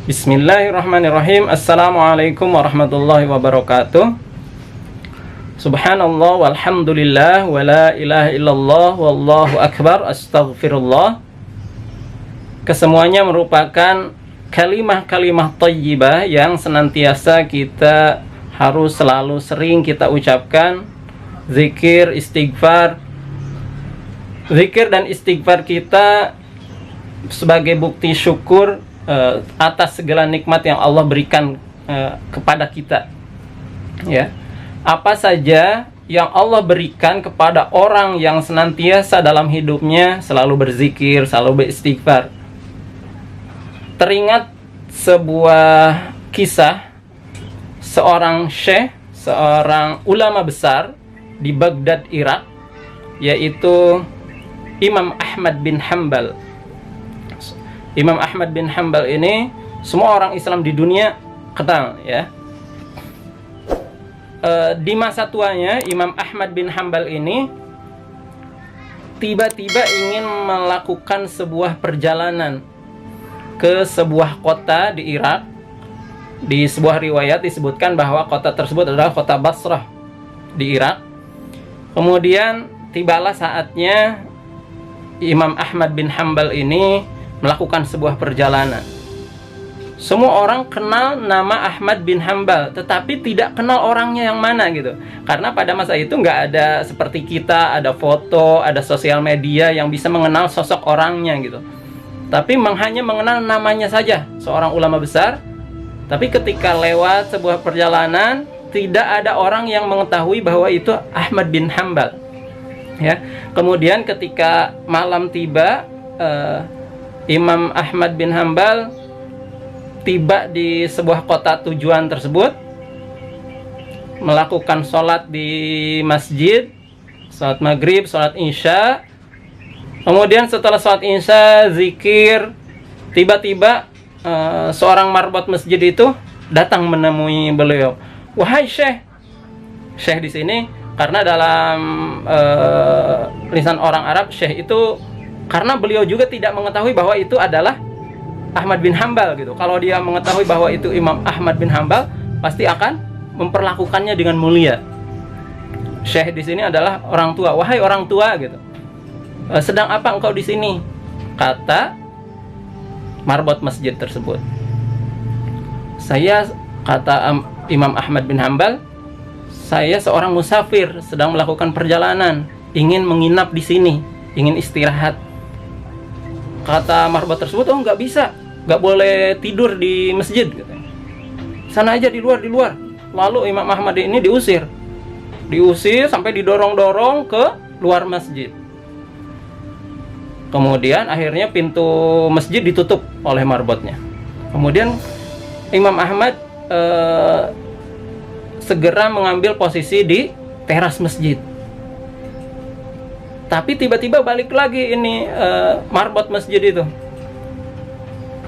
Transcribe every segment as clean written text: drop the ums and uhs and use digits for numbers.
Bismillahirrahmanirrahim. Assalamualaikum warahmatullahi wabarakatuh. Subhanallah walhamdulillah wa la ilaha illallah wallahu akbar astaghfirullah. Kesemuanya merupakan kalimah-kalimah thayyibah yang senantiasa kita harus selalu sering kita ucapkan. Zikir, istighfar. Zikir dan istighfar kita sebagai bukti syukur atas segala nikmat yang Allah berikan kepada kita. Ya. Apa saja yang Allah berikan kepada orang yang senantiasa dalam hidupnya selalu berzikir, selalu beristighfar. Teringat sebuah kisah seorang syekh, seorang ulama besar di Baghdad, Irak, yaitu Imam Ahmad bin Hanbal. Imam Ahmad bin Hanbal ini semua orang Islam di dunia kenal, ya. Di masa tuanya Imam Ahmad bin Hanbal ini tiba-tiba ingin melakukan sebuah perjalanan ke sebuah kota di Irak. Di sebuah riwayat disebutkan bahwa kota tersebut adalah kota Basrah di Irak. Kemudian tibalah saatnya Imam Ahmad bin Hanbal ini melakukan sebuah perjalanan. Semua orang kenal nama Ahmad bin Hanbal, tetapi tidak kenal orangnya yang mana gitu. Karena pada masa itu nggak ada seperti kita, ada foto, ada sosial media yang bisa mengenal sosok orangnya gitu. Tapi hanya mengenal namanya saja, seorang ulama besar. Tapi ketika lewat sebuah perjalanan, tidak ada orang yang mengetahui bahwa itu Ahmad bin Hanbal. Ya. Kemudian ketika malam tiba, Imam Ahmad bin Hanbal tiba di sebuah kota tujuan tersebut, melakukan sholat di masjid, sholat maghrib, sholat isya. Kemudian setelah sholat isya, zikir, tiba-tiba seorang marbot masjid itu datang menemui beliau. Wahai syekh, syekh di sini karena dalam lisan orang Arab syekh itu karena beliau juga tidak mengetahui bahwa itu adalah Ahmad bin Hanbal gitu. Kalau dia mengetahui bahwa itu Imam Ahmad bin Hanbal, pasti akan memperlakukannya dengan mulia. Syekh di sini adalah orang tua. Wahai orang tua gitu. Sedang apa engkau di sini? Kata marbot masjid tersebut. Saya, kata Imam Ahmad bin Hanbal, saya seorang musafir sedang melakukan perjalanan, ingin menginap di sini, ingin istirahat. Kata marbot tersebut, oh nggak bisa, nggak boleh tidur di masjid, katanya. Sana aja di luar. Lalu Imam Ahmad ini diusir sampai didorong-dorong ke luar masjid. Kemudian akhirnya pintu masjid ditutup oleh marbotnya. Kemudian Imam Ahmad segera mengambil posisi di teras masjid. Tapi tiba-tiba balik lagi ini marbot masjid itu.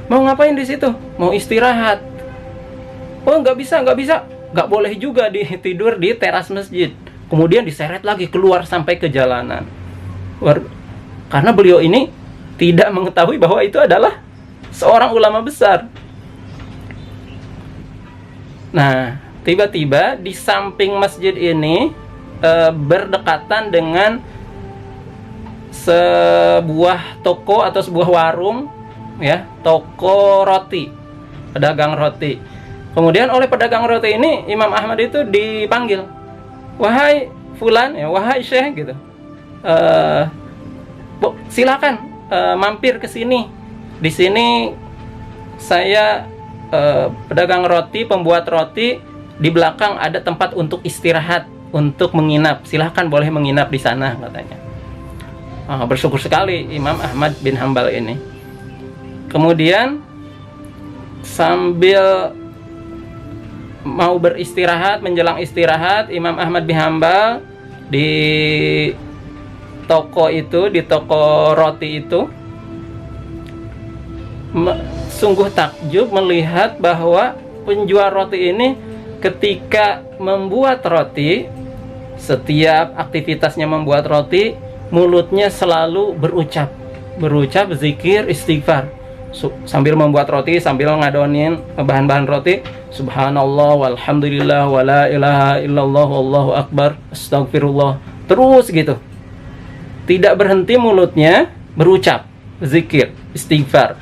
Mau ngapain di situ? Mau istirahat. Oh nggak bisa, nggak boleh juga tidur di teras masjid. Kemudian diseret lagi keluar sampai ke jalanan. Karena beliau ini tidak mengetahui bahwa itu adalah seorang ulama besar. Nah, tiba-tiba di samping masjid ini berdekatan dengan sebuah toko atau sebuah warung, ya, toko roti, pedagang roti. Kemudian oleh pedagang roti ini Imam Ahmad itu dipanggil, wahai fulan, ya, wahai syekh gitu, silakan mampir ke sini. Di sini saya pedagang roti, pembuat roti. Di belakang ada tempat untuk istirahat, untuk menginap. Silahkan boleh menginap di sana, katanya. Bersyukur sekali Imam Ahmad bin Hanbal ini. Kemudian sambil mau beristirahat, menjelang istirahat, Imam Ahmad bin Hanbal di toko itu, di toko roti itu, sungguh takjub melihat bahwa penjual roti ini ketika membuat roti, setiap aktivitasnya membuat roti, mulutnya selalu berucap zikir, istighfar. sambil membuat roti, sambil ngadonin bahan-bahan roti, subhanallah walhamdulillah wala ilaha illallah wallahu akbar astagfirullah, terus gitu, tidak berhenti mulutnya berucap zikir istighfar.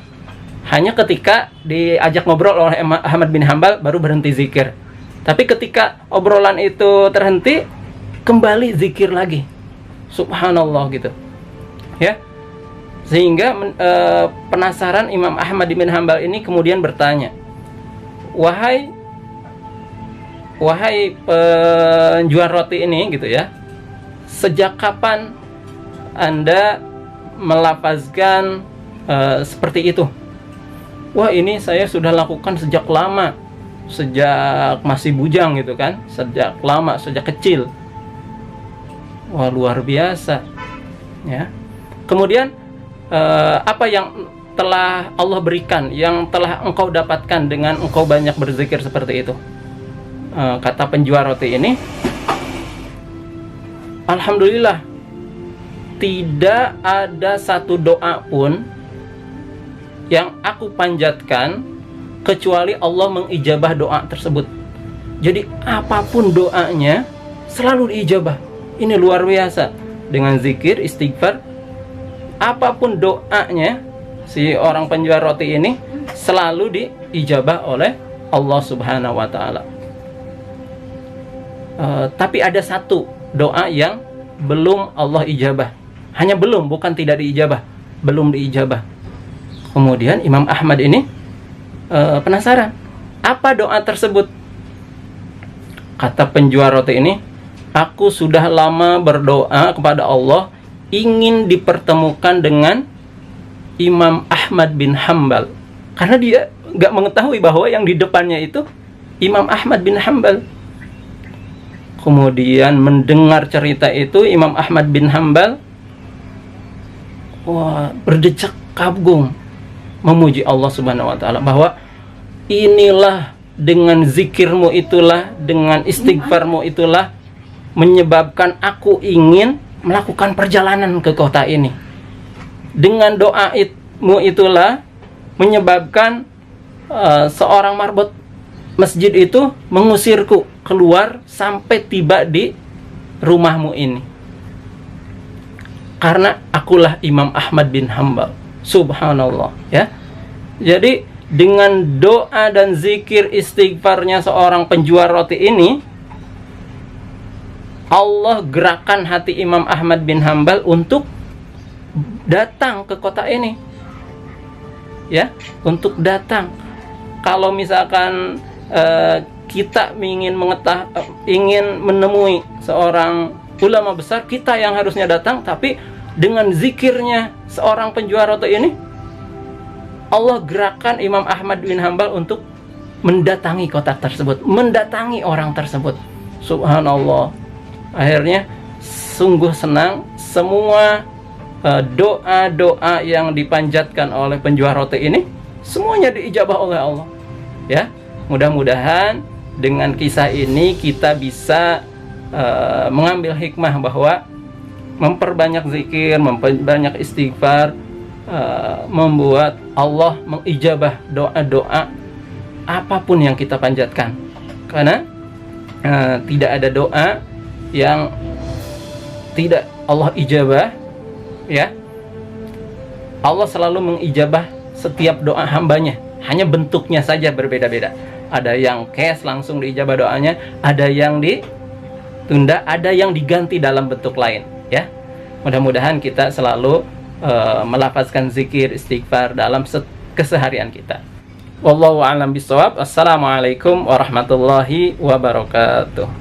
Hanya ketika diajak ngobrol oleh Ahmad bin Hambal baru berhenti zikir. Tapi ketika obrolan itu terhenti, kembali zikir lagi, subhanallah gitu ya. Sehingga penasaran Imam Ahmad bin Hambal ini kemudian bertanya, wahai penjual roti ini gitu ya, sejak kapan Anda melafazkan seperti itu? Wah, ini saya sudah lakukan sejak lama, sejak masih bujang gitu kan, sejak lama, sejak kecil. Wah, luar biasa ya. Kemudian apa yang telah Allah berikan, yang telah engkau dapatkan dengan engkau banyak berzikir seperti itu? Kata penjual roti ini, alhamdulillah, tidak ada satu doa pun yang aku panjatkan kecuali Allah mengijabah doa tersebut. Jadi apapun doanya selalu diijabah. Ini luar biasa. Dengan zikir, istighfar, apapun doanya si orang penjual roti ini selalu diijabah oleh Allah Subhanahu wa Ta'ala. Tapi ada satu doa yang belum Allah ijabah. Hanya belum, bukan tidak diijabah, belum diijabah. Kemudian Imam Ahmad ini penasaran, apa doa tersebut? Kata penjual roti ini, aku sudah lama berdoa kepada Allah ingin dipertemukan dengan Imam Ahmad bin Hambal, karena dia nggak mengetahui bahwa yang di depannya itu Imam Ahmad bin Hambal. Kemudian mendengar cerita itu, Imam Ahmad bin Hambal berdecak kagum, memuji Allah Subhanahu wa Ta'ala, bahwa inilah dengan zikirmu itulah, dengan istighfarmu itulah menyebabkan aku ingin melakukan perjalanan ke kota ini. Dengan doamu itulah menyebabkan seorang marbot masjid itu mengusirku keluar sampai tiba di rumahmu ini. Karena akulah Imam Ahmad bin Hambal. Subhanallah ya. Jadi dengan doa dan zikir istighfarnya seorang penjual roti ini, Allah gerakan hati Imam Ahmad bin Hambal untuk datang ke kota ini. Ya, untuk datang. Kalau misalkan kita ingin menemui seorang ulama besar, kita yang harusnya datang, tapi dengan zikirnya seorang penjual roti ini, Allah gerakan Imam Ahmad bin Hambal untuk mendatangi kota tersebut, mendatangi orang tersebut. Subhanallah. Akhirnya sungguh senang, semua doa-doa yang dipanjatkan oleh penjual roti ini semuanya diijabah oleh Allah. Ya, mudah-mudahan dengan kisah ini kita bisa mengambil hikmah bahwa memperbanyak zikir, memperbanyak istighfar membuat Allah mengijabah doa-doa apapun yang kita panjatkan. Karena tidak ada doa yang tidak Allah ijabah, ya. Allah selalu mengijabah setiap doa hambanya, hanya bentuknya saja berbeda-beda. Ada yang cash langsung diijabah doanya, ada yang ditunda, ada yang diganti dalam bentuk lain, ya. Mudah-mudahan kita selalu melafazkan zikir istighfar dalam keseharian kita. Wallahu a'lam bishawab. Assalamualaikum warahmatullahi wabarakatuh.